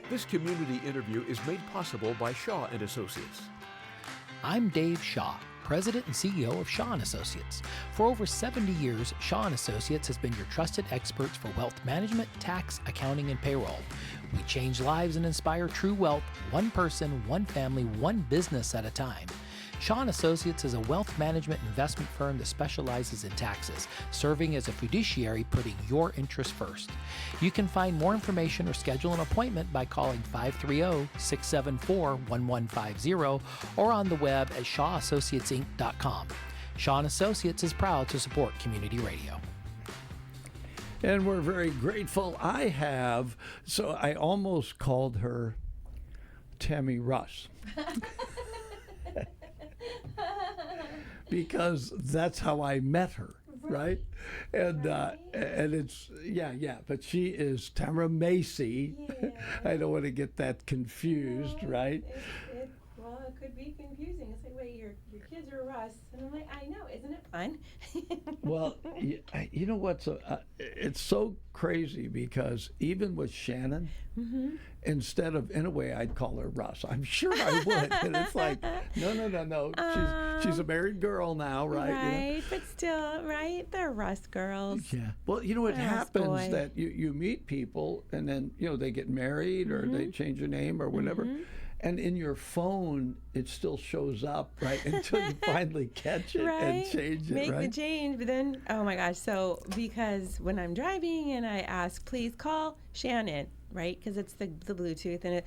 This community interview is made possible by Shaw and Associates. I'm Dave Shaw, President and CEO of Shaw & Associates. For over 70 years, Shaw & Associates has been your trusted experts for wealth management, tax, accounting, and payroll. We change lives and inspire true wealth, one person, one family, one business at a time. Shaw & Associates is a wealth management investment firm that specializes in taxes, serving as a fiduciary, putting your interests first. You can find more information or schedule an appointment by calling 530-674-1150 or on the web at shawassociatesinc.com. Shaw & Associates is proud to support community radio. And we're very grateful. I almost called her Tammy Russ. Because that's how I met her, right? And it's but she is Tamara Macy. Yeah. I don't want to get that confused, right? Well, it could be confusing. It's like, wait, your kids are Russ, and I'm like, I know, isn't it fun? Well, you know what's it's so crazy because even with Shannon, instead of, in a way, I'd call her Russ. I'm sure I would, and it's like, no. She's a married girl now, right? Right, you know? but still, right? They're Russ girls. Yeah. Well, you know, it Russ happens boy. that you meet people, and then they get married or they change their name or whatever. And in your phone, it still shows up, right? Until you finally catch it and change it, Make right? the change, but then, oh my gosh. So, because when I'm driving and I ask, please call Shannon, right? Because it's the Bluetooth and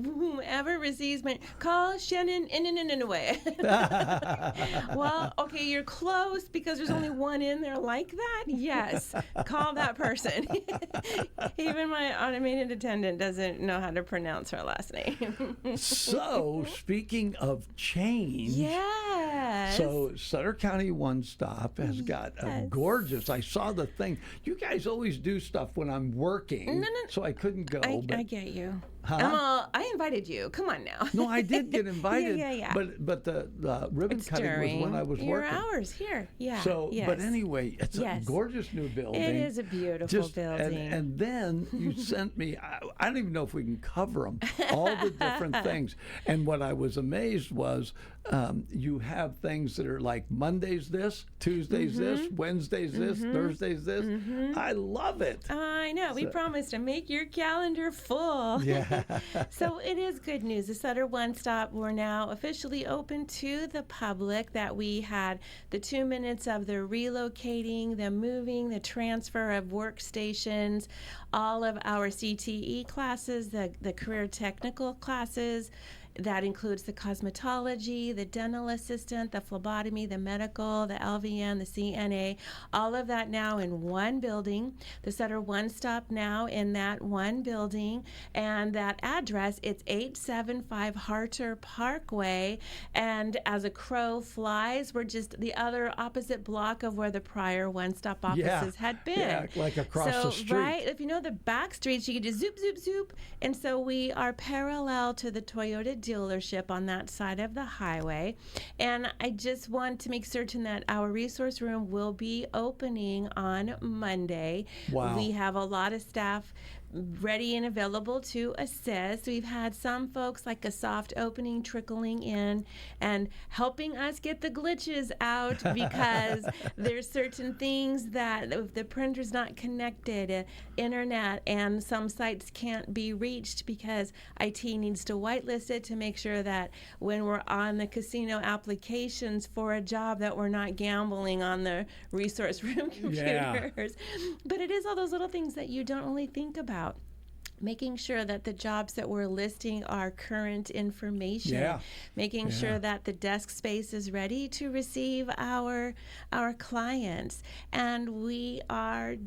whomever receives my call Shannon in a way. Well, okay, you're close because there's only one in there like that. Yes, call that person. Even my automated attendant doesn't know how to pronounce her last name. So, speaking of change, yes. So Sutter County One Stop has got a gorgeous. I saw the thing. You guys always do stuff when I'm working, No. so I couldn't go. I get you. Huh? I invited you. Come on now. No, I did get invited. Yeah. But the ribbon cutting was when I was your working. hours here. Yeah. So, yes. but anyway, it's a gorgeous new building. It is a beautiful building. And then you sent me, I don't even know if we can cover them, all the different things. And what I was amazed was you have things that are like Mondays this, Tuesdays this, Wednesdays this, Thursdays this. I love it. I know. We promised to make your calendar full. Yeah. So it is good news. The Sutter One Stop, we're now officially open to the public. That we had the 2 minutes of the relocating, the moving, the transfer of workstations, all of our CTE classes, the career technical classes. That includes the cosmetology, the dental assistant, the phlebotomy, the medical, the LVN, the CNA, all of that now in one building. The Sutter One Stop now in that one building. And that address, it's 875 Harter Parkway. And as a crow flies, we're just the other opposite block of where the prior One Stop offices had been. Yeah, like across the street. Right, if you know the back streets, you can just zoop, zoop, zoop. And so we are parallel to the Toyota dealership on that side of the highway. And I just want to make certain that our resource room will be opening on Monday. Wow. We have a lot of staff ready and available to assist. We've had some folks like a soft opening trickling in and helping us get the glitches out because there's certain things that if the printer's not connected, internet, and some sites can't be reached because IT needs to whitelist it to make sure that when we're on the casino applications for a job that we're not gambling on the resource room computers. Yeah. But it is all those little things that you don't really think about. Making sure that the jobs that we're listing are current information. Yeah. Making sure that the desk space is ready to receive our clients. And we're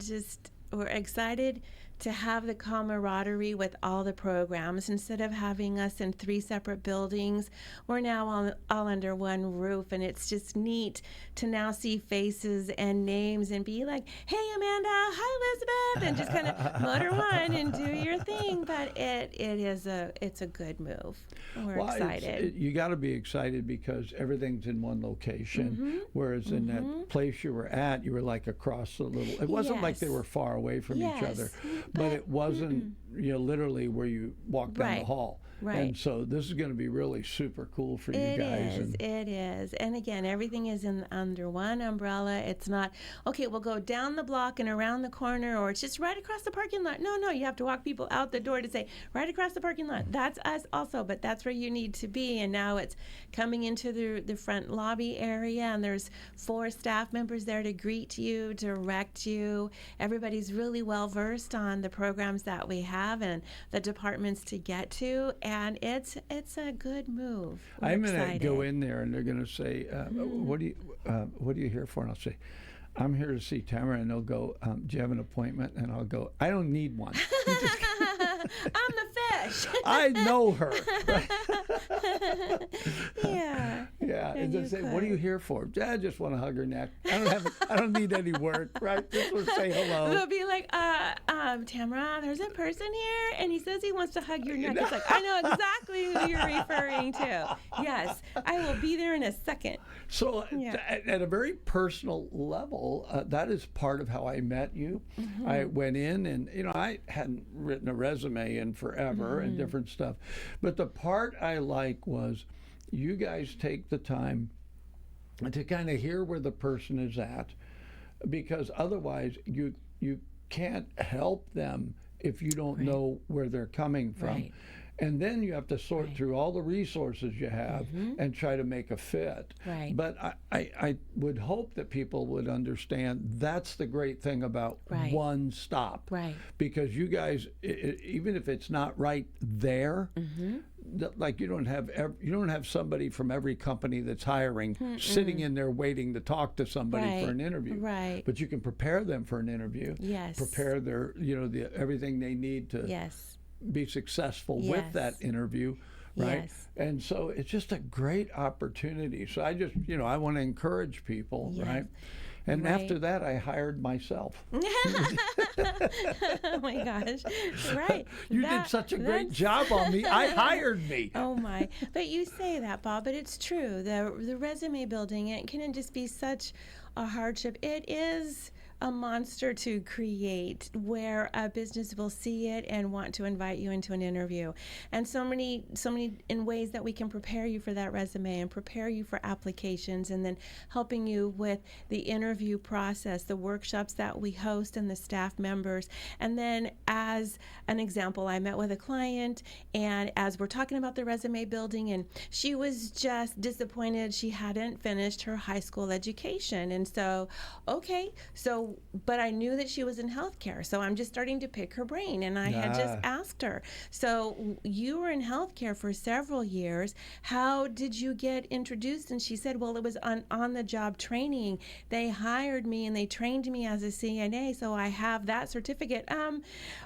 excited to have the camaraderie with all the programs. Instead of having us in 3 separate buildings, we're now all under one roof, and it's just neat to now see faces and names and be like, hey, Amanda, hi, Elizabeth, and just kind of motor on and do your thing. But it's a good move. We're excited. You got to be excited because everything's in one location, whereas in that place you were at, you were like across a little. It wasn't like they were far away from each other. but it wasn't literally where you walk down the Right. hall. Right. And so this is going to be really super cool for you guys. It is. And again, everything is under one umbrella. It's not, okay, we'll go down the block and around the corner, or it's just right across the parking lot. No, you have to walk people out the door to say, right across the parking lot. That's us also, but that's where you need to be. And now it's coming into the front lobby area, and there's 4 staff members there to greet you, direct you. Everybody's really well versed on the programs that we have and the departments to get to. And it's a good move. I'm going to go in there, and they're going to say, "What are you here for?" And I'll say, "I'm here to see Tamara." And they'll go, "Do you have an appointment?" And I'll go, "I don't need one." I'm the fish. I know her. Yeah. Yeah. And they say, "What are you here for?" I just want to hug her neck. I don't need any work, right? Just want to say hello. They'll be like, Tamara, there's a person here, and he says he wants to hug your neck. It's like, I know exactly who you're referring to. Yes, I will be there in a second. So at a very personal level, that is part of how I met you. I went in, and I hadn't written a resume in forever and different stuff. But the part I like was you guys take the time to kind of hear where the person is at, because otherwise you can't help them if you don't know where they're coming from. Right. And then you have to sort through all the resources you have and try to make a fit. Right. But I would hope that people would understand that's the great thing about one stop. Right. Because you guys, even if it's not right there, like you don't have somebody from every company that's hiring sitting in there waiting to talk to somebody for an interview. Right. But you can prepare them for an interview. Yes. Prepare their everything they need to be successful with that interview, right? Yes. And so it's just a great opportunity. So I just, I want to encourage people, right? And after that, I hired myself. Oh my gosh. Right. You did such a great job on me. I hired me. Oh my. But you say that, Bob, but it's true. The resume building, it can just be such a hardship. It is a monster to create where a business will see it and want to invite you into an interview. And so many in ways that we can prepare you for that resume and prepare you for applications, and then helping you with the interview process, the workshops that we host, and the staff members. And then, as an example, I met with a client, and as we're talking about the resume building, and she was just disappointed she hadn't finished her high school education. And so, but I knew that she was in healthcare, so I'm just starting to pick her brain, and I had just asked her, so you were in healthcare for several years. How did you get introduced? And she said, well, it was on-the-job training. They hired me, and they trained me as a CNA, so I have that certificate.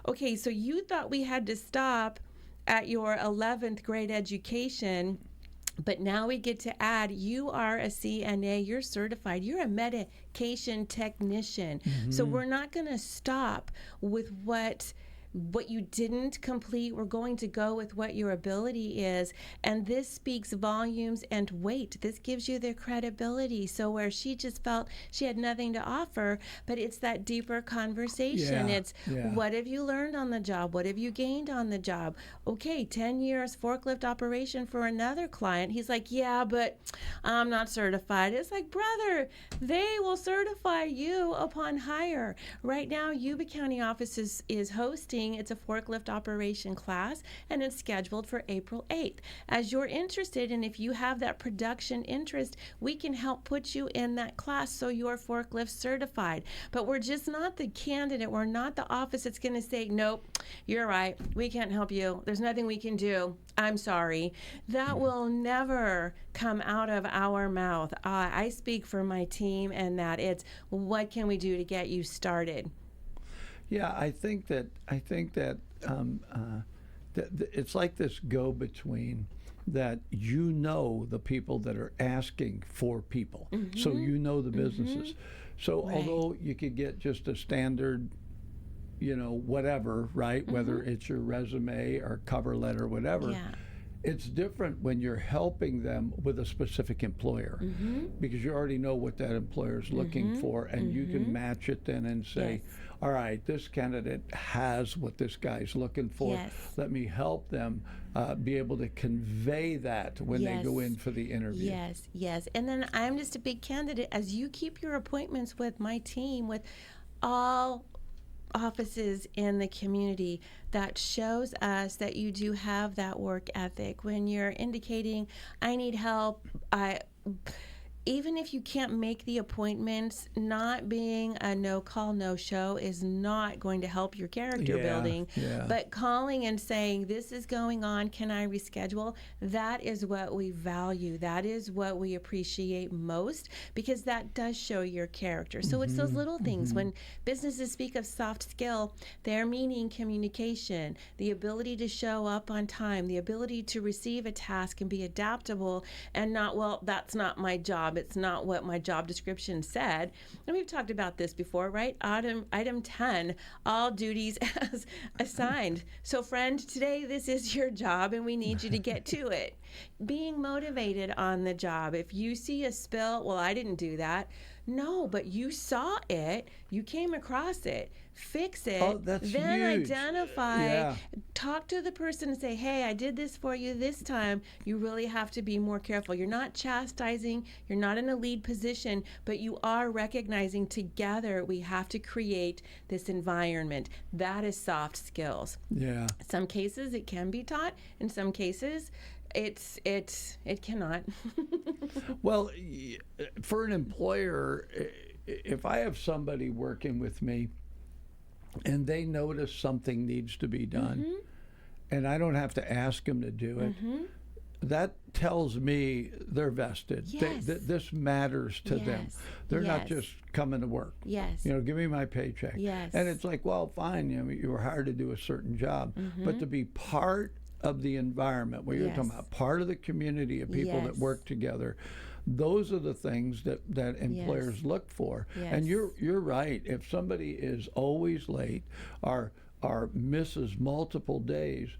Okay, so you thought we had to stop at your 11th grade education, but now we get to add, you are a CNA, you're certified, you're a medication technician. So we're not going to stop with what you didn't complete. We're going to go with what your ability is. And this speaks volumes and weight. This gives you the credibility. So where she just felt she had nothing to offer, but it's that deeper conversation. What have you learned on the job? What have you gained on the job? Okay, 10 years forklift operation for another client. He's like, yeah, but I'm not certified. It's like, brother, they will certify you upon hire. Right now, Yuba County office is hosting. It's a forklift operation class, and it's scheduled for April 8th. As you're interested, and if you have that production interest, we can help put you in that class so you're forklift certified. But we're just not the candidate. We're not the office that's going to say, nope, you're right. We can't help you. There's nothing we can do. I'm sorry. That will never come out of our mouth. I speak for my team, and that it's, what can we do to get you started? Yeah, I think that it's like this go-between, that the people that are asking for people, so the businesses. So although you could get just a standard, whatever, right? Whether it's your resume or cover letter, whatever. It's different when you're helping them with a specific employer, because you already know what that employer is looking for, and you can match it then and say, all right, this candidate has what this guy's looking for. Yes. Let me help them be able to convey that when they go in for the interview. Yes, yes. And then I'm just a big candidate. As you keep your appointments with my team, with all offices in the community, that shows us that you do have that work ethic. When you're indicating, I need help, even if you can't make the appointments, not being a no-call, no-show is not going to help your character building. But calling and saying, this is going on, can I reschedule? That is what we value. That is what we appreciate most, because that does show your character. So it's those little things. When businesses speak of soft skill, they're meaning communication, the ability to show up on time, the ability to receive a task and be adaptable, and not, well, that's not my job. It's not what my job description said. And we've talked about this before, right? Item 10, all duties as assigned. So friend, today this is your job and we need you to get to it. Being motivated on the job. If you see a spill, well, I didn't do that. No, but you saw it, you came across it, fix it, then huge. identify, talk to the person and say, hey, I did this for you this time. You really have to be more careful. You're not chastising, you're not in a lead position, but you are recognizing together we have to create this environment. That is soft skills. Yeah. In some cases it can be taught, in some cases it cannot. Well, for an employer, if I have somebody working with me and they notice something needs to be done, and I don't have to ask them to do it, that tells me they're vested. Yes. This matters to them. They're not just coming to work. Yes. You know, give me my paycheck. Yes. And it's like, well, fine, you were hired to do a certain job, but to be part of the environment where you're talking about part of the community of people that work together, those are the things that employers look for. And you're right. If somebody is always late or misses multiple days,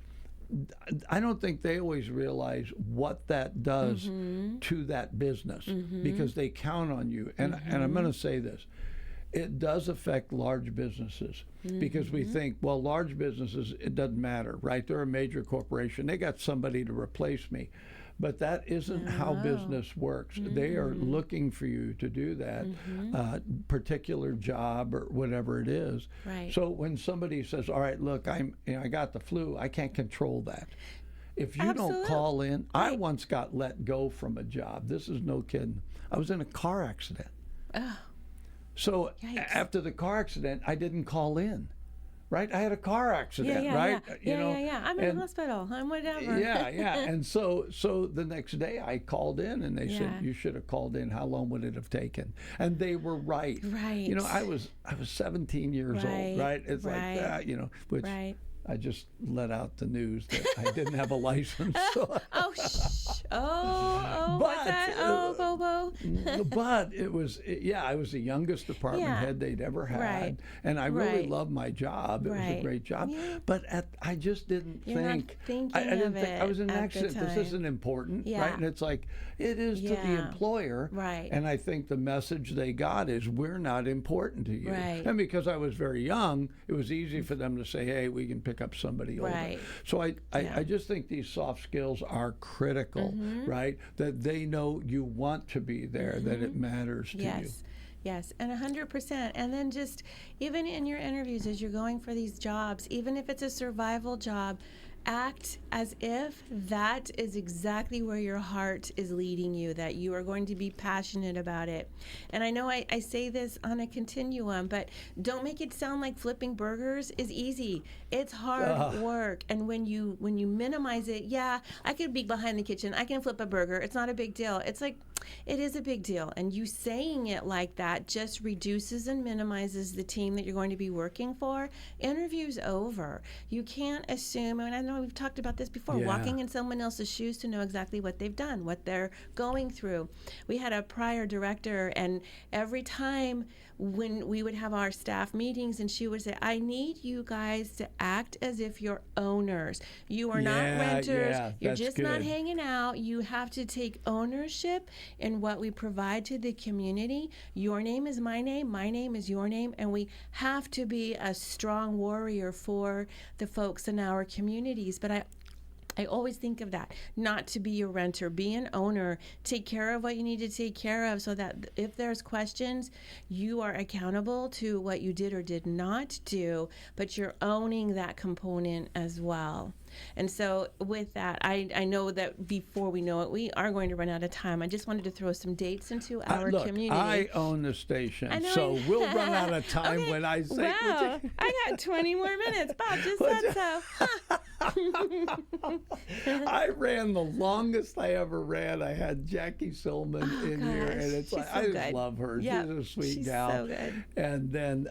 I don't think they always realize what that does to that business, because they count on you. And I'm going to say this. It does affect large businesses, because we think, well, large businesses, it doesn't matter, right? They're a major corporation. They got somebody to replace me. But that isn't how business works. They are looking for you to do that particular job or whatever it is. Right. So when somebody says, all right, look, I got the flu, I can't control that. If you don't call in, I once got let go from a job. This is no kidding. I was in a car accident. Oh. So after the car accident, I didn't call in, right? I had a car accident, right? I'm in the hospital. I'm whatever. And so the next day I called in and they said, you should have called in. How long would it have taken? And they were right. Right. You know, I was 17 years old, right? It's like that, you know, which I just let out the news that I didn't have a license. So. What's that? Bobo. But it was, I was the youngest department head they'd ever had. And I really loved my job. It was a great job. Yeah. But I just didn't think. I didn't think. I was in an accident. This isn't important, right? And it's like, it is to the employer. Right. And I think the message they got is, we're not important to you. Right. And because I was very young, it was easy for them to say, hey, we can pick up somebody older. So I just think these soft skills are critical, right? That they know you want to be there, that it matters to you. Yes, and 100%. And then just even in your interviews as you're going for these jobs, even if it's a survival job, act as if that is exactly where your heart is leading you, that you are going to be passionate about it. And I know I say this on a continuum, but don't make it sound like flipping burgers is easy. It's hard work. And when you minimize it, I could be behind the kitchen, I can flip a burger, it's not a big deal. It's like, it is a big deal. And you saying it like that just reduces and minimizes the team that you're going to be working for. Interview's over. You can't assume, and I know we've talked about this before, walking in someone else's shoes to know exactly what they've done, what they're going through. We had a prior director, and every time when we would have our staff meetings, and she would say, I need you guys to act as if you're owners. You are not renters. You're that's just good. not hanging out. You have to take ownership in what we provide to the community. Your name is my name is your name, and we have to be a strong warrior for the folks in our communities. But I always think of that, not to be a renter, be an owner, take care of what you need to take care of so that if there's questions, you are accountable to what you did or did not do, but you're owning that component as well. And so with that, I know that before we know it, we are going to run out of time. I just wanted to throw some dates into our community. I own the station, so we'll run out of time okay. when I say. Wow, I got 20 more minutes. Bob just said so. I ran the longest I ever ran. I had Jackie Silman in here, and it's she's like so I just good. love her. Yep, She's a sweet she's gal. so good. And then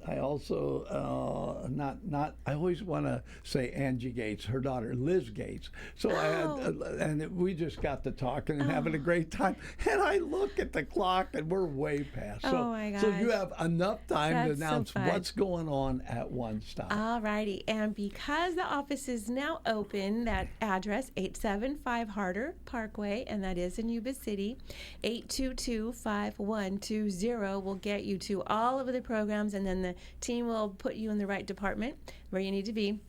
I also I always want to say Angie Gates, her daughter Liz Gates. So we just got to talking and having a great time. And I look at the clock, and we're way past. So, Oh my so you gosh. have enough time That's to so announce fun. what's going on at One Stop. All righty. And because the office is now open, that address, 875 Harder Parkway, and that is in Yuba City, 822-5120 will get you to all of the programs, and then the team will put you in the right department where you need to be.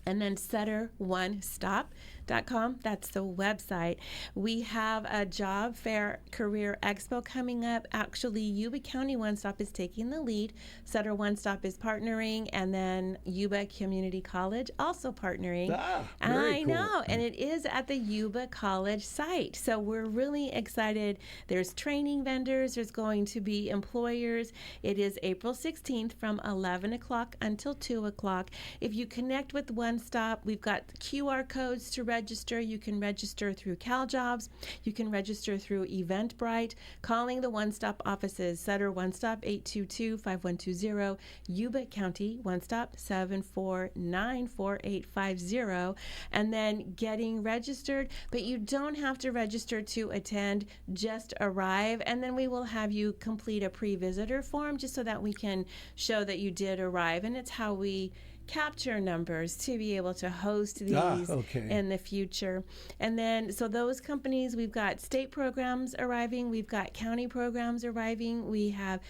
And then SutterOneStop.com, that's the website. We have a job fair career expo coming up. Actually, Yuba County One Stop is taking the lead. Sutter One Stop is partnering, and then Yuba Community College also partnering. Very I cool. know, and it is at the Yuba College site. So we're really excited. There's training vendors, there's going to be employers. It is April 16th from 11 o'clock until 2 o'clock. If you connect with One Stop, we've got QR codes to register. You can register through CalJobs. You can register through Eventbrite. Calling the One Stop offices, Sutter One Stop 822-5120, Yuba County One Stop 7494850, and then getting registered. But you don't have to register to attend, just arrive, and then we will have you complete a pre-visitor form just so that we can show that you did arrive. And it's how we capture numbers to be able to host these in the future. And then, so those companies, we've got state programs arriving, we've got county programs arriving, we have,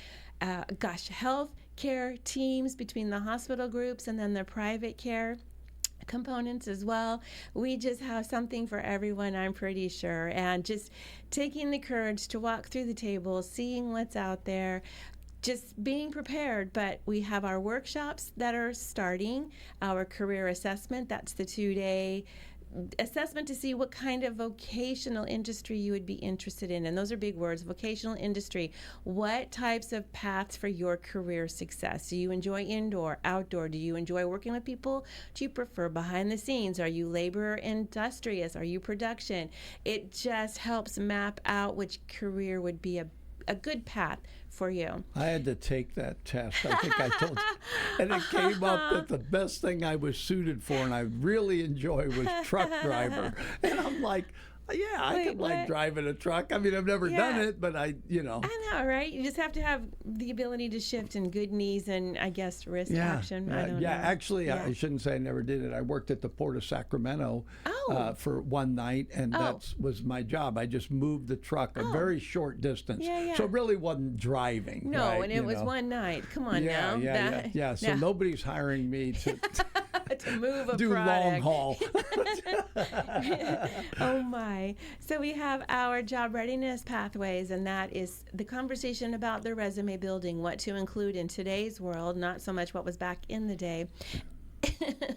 health care teams between the hospital groups and then the private care components as well. We just have something for everyone, I'm pretty sure. And just taking the courage to walk through the table, seeing what's out there, just being prepared. But we have our workshops that are starting, our career assessment, that's the 2-day assessment to see what kind of vocational industry you would be interested in. And those are big words, vocational industry. What types of paths for your career success? Do you enjoy indoor, outdoor? Do you enjoy working with people? Do you prefer behind the scenes? Are you labor industrious? Are you production? It just helps map out which career would be a good path for you. I had to take that test. I think I told you. And it came up that the best thing I was suited for and I really enjoy was truck driver. And I'm like, yeah, I could like driving a truck. I mean, I've never done it, but I know, right? You just have to have the ability to shift and good knees and, I guess, wrist action. I don't know. Actually, I shouldn't say I never did it. I worked at the Port of Sacramento for one night, and that was my job. I just moved the truck a very short distance. So it really wasn't driving. No, right? and it was one night. Come on now. So nobody's hiring me to to move a do product. long haul. Oh my. So we have our job readiness pathways, and that is the conversation about the resume building, what to include in today's world, not so much what was back in the day.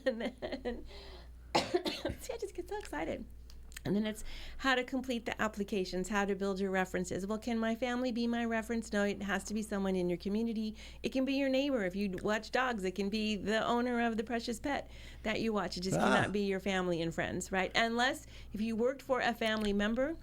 And then, see, I just get so excited. And then it's how to complete the applications, how to build your references. Well, can my family be my reference? No, it has to be someone in your community. It can be your neighbor. If you watch dogs, it can be the owner of the precious pet that you watch. It just cannot be your family and friends, right? Unless if you worked for a family member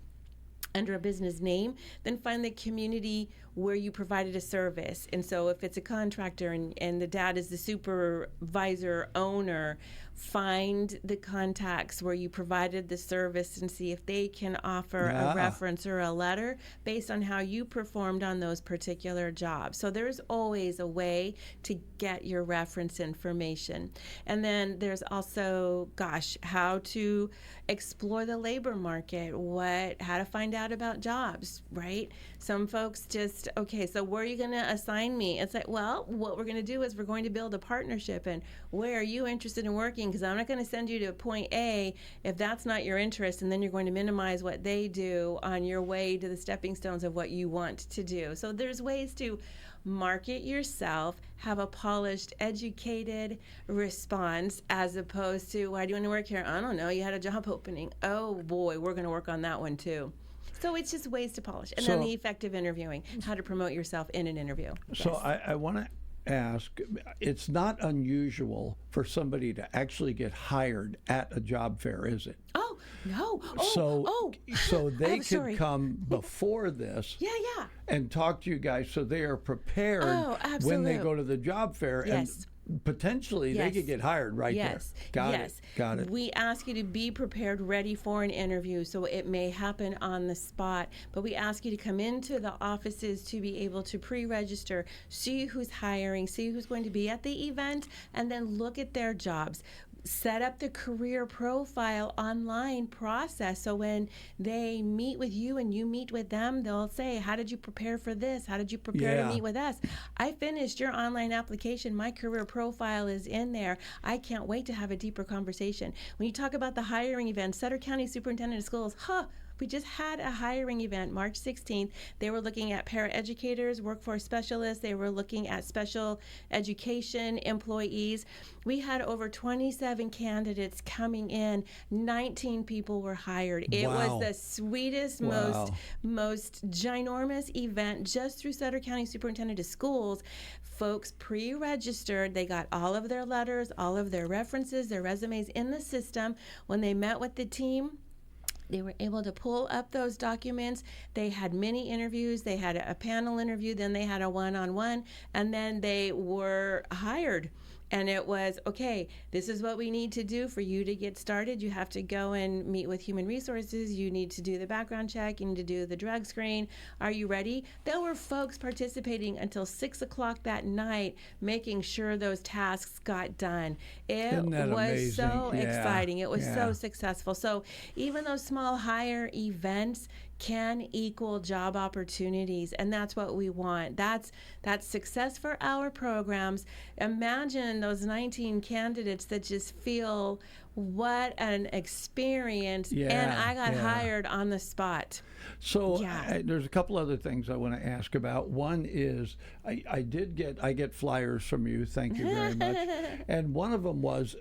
under a business name, then find the community where you provided a service. And so if it's a contractor and the dad is the supervisor owner, find the contacts where you provided the service and see if they can offer a reference or a letter based on how you performed on those particular jobs. So there's always a way to get your reference information. And then there's also, how to explore the labor market, how to find out about jobs, right? Some folks just, okay, so where are you going to assign me? It's like, well, what we're going to do is we're going to build a partnership, and where are you interested in working? Because I'm not going to send you to point A if that's not your interest, and then you're going to minimize what they do on your way to the stepping stones of what you want to do. So there's ways to market yourself, have a polished, educated response, as opposed to, why do you want to work here? I don't know, you had a job opening. Oh boy, we're going to work on that one too. So it's just ways to polish. And then the effective interviewing, how to promote yourself in an interview. So I want to ask, it's not unusual for somebody to actually get hired at a job fair, is it? Oh, no. So they could come before this and talk to you guys so they are prepared when they go to the job fair. Yes. And potentially they could get hired there. Got it. We ask you to be prepared, ready for an interview, so it may happen on the spot. But we ask you to come into the offices to be able to pre-register, see who's hiring, see who's going to be at the event, and then look at their jobs. Set up the career profile online process, so when they meet with you and you meet with them, they'll say, how did you prepare for this? How did you prepare to meet with us? I finished your online application. My career profile is in there. I can't wait to have a deeper conversation. When you talk about the hiring event, Sutter County Superintendent of Schools, we just had a hiring event March 16th. They were looking at paraeducators, workforce specialists. They were looking at special education employees. We had over 27 candidates coming in. 19 people were hired. It was the sweetest, most ginormous event just through Sutter County Superintendent of Schools. Folks pre-registered. They got all of their letters, all of their references, their resumes in the system. When they met with the team, they were able to pull up those documents. They had many interviews. They had a panel interview, then they had a one-on-one, and then they were hired. And it was, okay, this is what we need to do for you to get started. You have to go and meet with human resources. You need to do the background check. You need to do the drug screen. Are you ready? There were folks participating until 6 o'clock that night, making sure those tasks got done. It was amazing? so exciting. It was so successful. So even those small hire events can equal job opportunities, and that's what we want. That's success for our programs. Imagine those 19 candidates that just feel, what an experience, and I got hired on the spot. So there's a couple other things I want to ask about. One is I get flyers from you. Thank you very much. And one of them was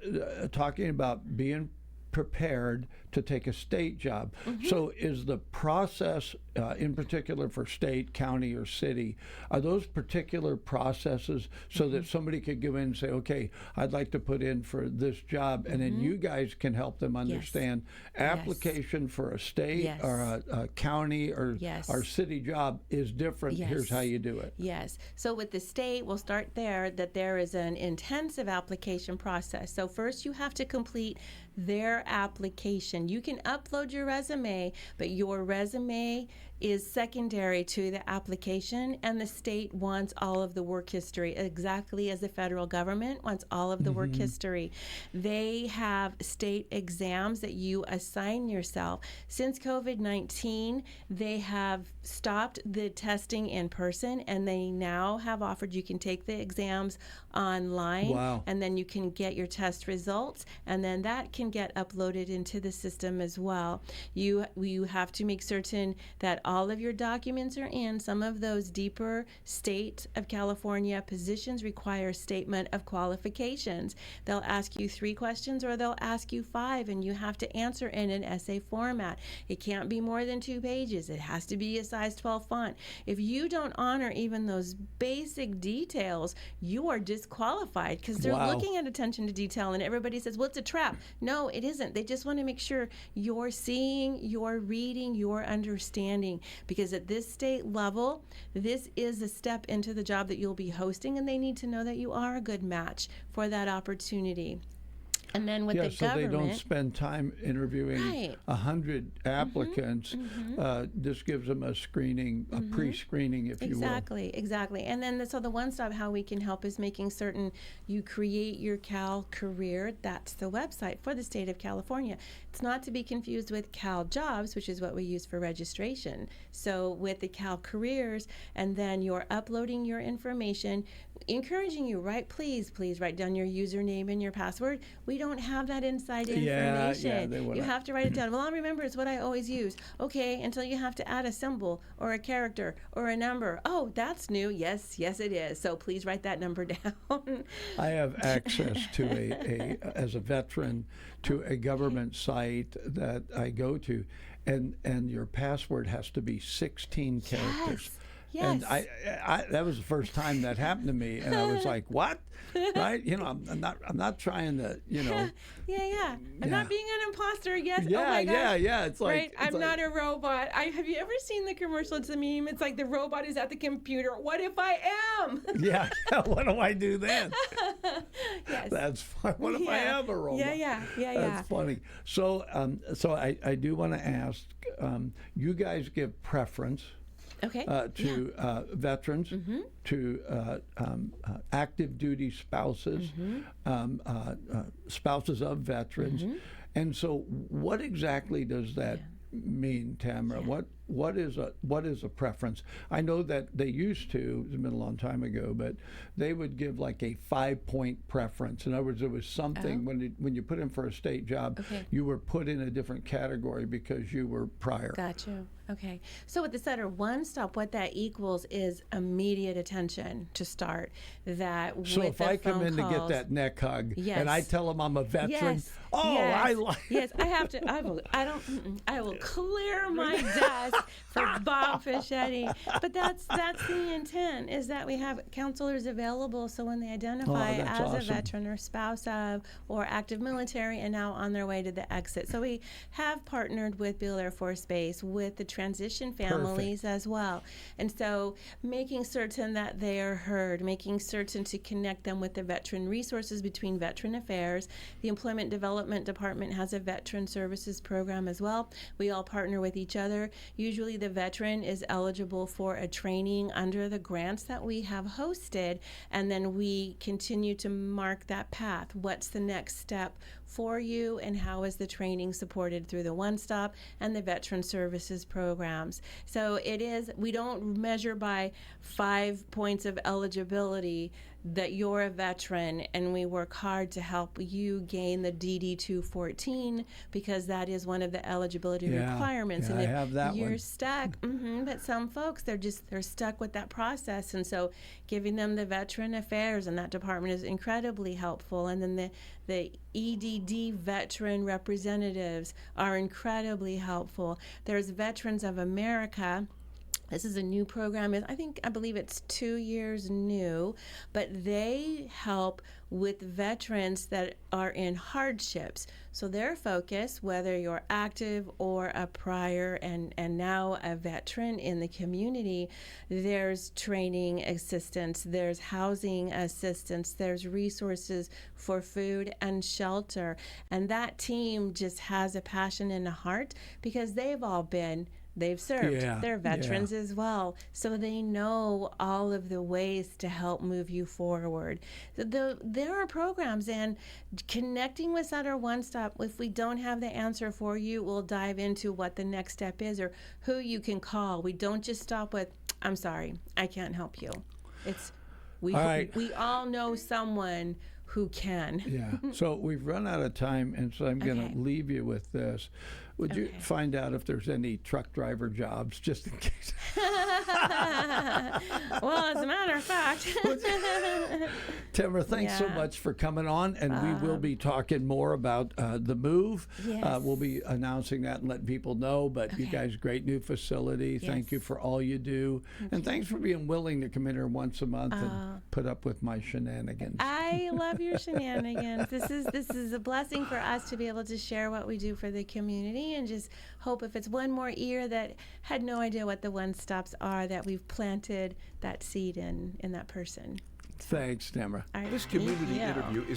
talking about being prepared to take a state job. So is the process, in particular for state, county, or city, are those particular processes so that somebody could go in and say, okay, I'd like to put in for this job, and then you guys can help them understand application for a state or a county or city job is different. Here's how you do it. Yes. So with the state, we'll start there, that there is an intensive application process. So first you have to complete their application. You can upload your resume, but your resume is secondary to the application, and the state wants all of the work history, exactly as the federal government wants all of the work history. They have state exams that you assign yourself. Since COVID-19, they have stopped the testing in person, and they now have offered you can take the exams online, and then you can get your test results, and then that can get uploaded into the system as well. You have to make certain that all of your documents are in. Some of those deeper state of California positions require a statement of qualifications. They'll ask you 3 questions or they'll ask you 5, and you have to answer in an essay format. It can't be more than 2 pages. It has to be a size 12 font. If you don't honor even those basic details, you are disqualified, because they're looking at attention to detail, and everybody says, well, it's a trap. No, it isn't. They just want to make sure you're seeing, you're reading, you're understanding. because at this state level, this is a step into the job that you'll be hosting, and they need to know that you are a good match for that opportunity. And then with the so government, they don't spend time interviewing 100 applicants. This gives them a screening, a pre-screening, if you will. Exactly. And then so the one-stop, how we can help is making certain you create your Cal career. That's the website for the state of California. It's not to be confused with Cal Jobs, which is what we use for registration. So with the Cal Careers, and then you're uploading your information, encouraging you, please write down your username and your password. We don't have that inside information. You have to write it down. Well, I'll remember, it's what I always use. Okay, until you have to add a symbol or a character or a number. Oh, that's new. Yes, it is. So please write that number down. I have access to as a veteran, to a government site that I go to, and your password has to be 16 characters. Yes. And I that was the first time that happened to me, and I was like, "What?" Right? I'm not trying to, I'm not being an imposter. Yes. Yeah, oh my gosh. yeah. It's like, right. I'm not a robot. Have you ever seen the commercial? It's a meme. It's like the robot is at the computer. What if I am? Yeah. What do I do then? Yes. That's fine. What if I am a robot? Yeah. That's funny. So, I do want to ask. You guys give preference. Okay. To veterans, to active duty spouses, spouses of veterans. And so what exactly does that mean, Tamara? What is a preference? I know that they used to, it's been a long time ago, but they would give like a 5-point preference. In other words, it was something when you put in for a state job, you were put in a different category because you were prior. Got you. Okay. So with the Sutter One Stop, what that equals is immediate attention to start. So if I come in to get that neck hug and I tell them I'm a veteran, I like Yes, I have to. I will clear my desk for Bob Fischetti. But that's the intent, is that we have counselors available, so when they identify as awesome. a veteran or spouse of or active military and now on their way to the exit. So we have partnered with Beale Air Force Base, with the transition families as well. And so making certain that they are heard, making certain to connect them with the veteran resources between Veteran Affairs. The Employment Development Department has a veteran services program as well. We all partner with each other. Usually the veteran is eligible for a training under the grants that we have hosted, and then we continue to mark that path. What's the next step for you, and how is the training supported through the One Stop and the veteran services programs? So we don't measure by 5 points of eligibility that you're a veteran, and we work hard to help you gain the DD 214, because that is one of the eligibility requirements. Yeah, and if I have that you're one. stuck, but some folks, they're stuck with that process, and so giving them the Veteran Affairs and that department is incredibly helpful. And then the EDD veteran representatives are incredibly helpful. There's Veterans of America. This is a new program. I believe it's 2 years new, but they help with veterans that are in hardships. So their focus, whether you're active or a prior and now a veteran in the community, there's training assistance, there's housing assistance, there's resources for food and shelter. And that team just has a passion and a heart, because they've served. They're veterans as well. So they know all of the ways to help move you forward. There are programs, and connecting with Sutter One Stop, if we don't have the answer for you, we'll dive into what the next step is or who you can call. We don't just stop with, I'm sorry, I can't help you. We all know someone who can. Yeah. So we've run out of time, and so I'm going to leave you with this. Would you find out if there's any truck driver jobs, just in case? Well, as a matter of fact. Tamara, thanks so much for coming on, and we will be talking more about the move. Yes. We'll be announcing that and letting people know, but you guys, great new facility. Yes. Thank you for all you do. And thanks for being willing to come in here once a month and put up with my shenanigans. I love your shenanigans. This is a blessing for us to be able to share what we do for the community. me, and just hope if it's one more ear that had no idea what the one stops are, that we've planted that seed in that person. Thanks, Tamara. All right, This thank community you. interview is